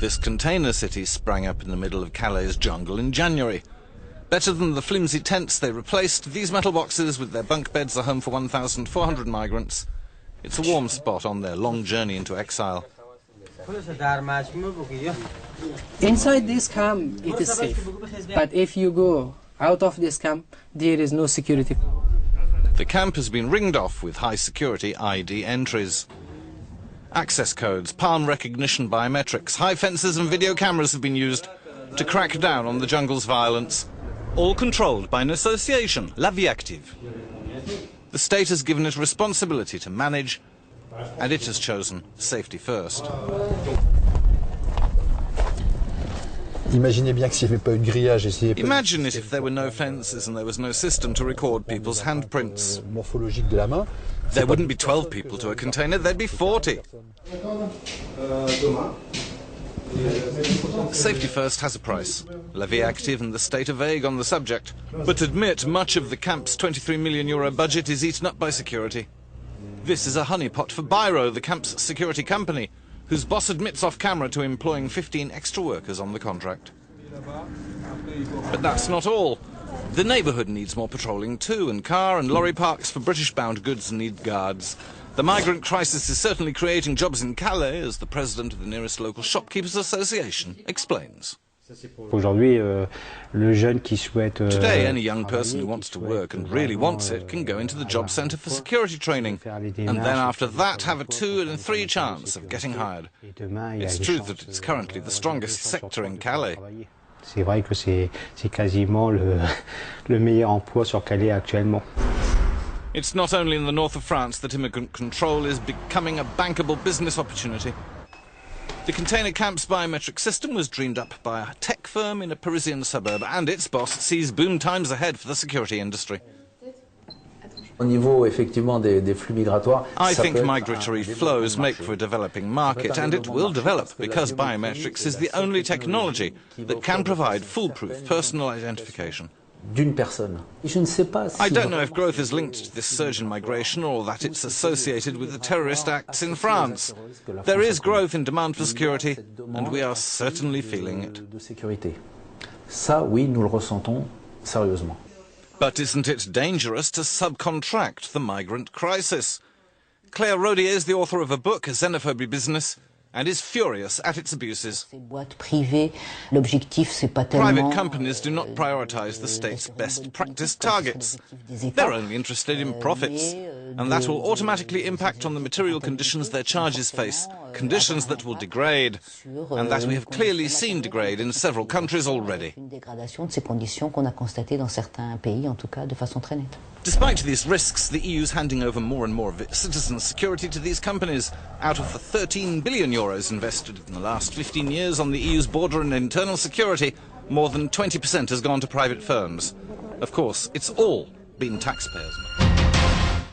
This container city sprang up in the middle of Calais' jungle in January. Better than the flimsy tents they replaced, these metal boxes with their bunk beds are home for 1,400 migrants. It's a warm spot on their long journey into exile. Inside this camp, it is safe. But if you go out of this camp, there is no security. The camp has been ringed off with high-security ID entries. Access codes, palm recognition biometrics, high fences and video cameras have been used to crack down on the jungle's violence, all controlled by an association, La Vie Active. The state has given it responsibility to manage, and it has chosen safety first. Imagine it if there were no fences and there was no system to record people's handprints. There wouldn't be 12 people to a container, there'd be 40. Safety first has a price. La Vie Active and the state are vague on the subject, but admit much of the camp's €23 million budget is eaten up by security. This is a honeypot for Biro, the camp's security company, whose boss admits off camera to employing 15 extra workers on the contract. But that's not all. The neighbourhood needs more patrolling too, and car and lorry parks for British-bound goods need guards. The migrant crisis is certainly creating jobs in Calais, as the president of the nearest local shopkeepers association explains. Today, any young person who wants to work and really wants it can go into the job centre for security training, and then after that have a 2 in 3 chance of getting hired. It's true that it's currently the strongest sector in Calais. C'est vrai que c'est quasiment le meilleur emploi sur Calais actuellement. It's not only in the north of France that immigrant control is becoming a bankable business opportunity. The container camp's biometric system was dreamed up by a tech firm in a Parisian suburb, and its boss sees boom times ahead for the security industry. I think migratory flows make for a developing market, and it will develop because biometrics is the only technology that can provide foolproof personal identification. I don't know if growth is linked to this surge in migration or that it's associated with the terrorist acts in France. There is growth in demand for security, and we are certainly feeling it. But isn't it dangerous to subcontract the migrant crisis? Claire Rodier is the author of a book, Xenophobia Business, and is furious at its abuses. Private companies do not prioritize the state's best practice targets. They're only interested in profits, and that will automatically impact on the material conditions their charges face, conditions that will degrade, and that we have clearly seen degrade in several countries already. Despite these risks, the EU's handing over more and more of its citizens' security to these companies. Out of the €13 billion invested in the last 15 years on the EU's border and internal security, more than 20% has gone to private firms. Of course, it's all been taxpayers' money.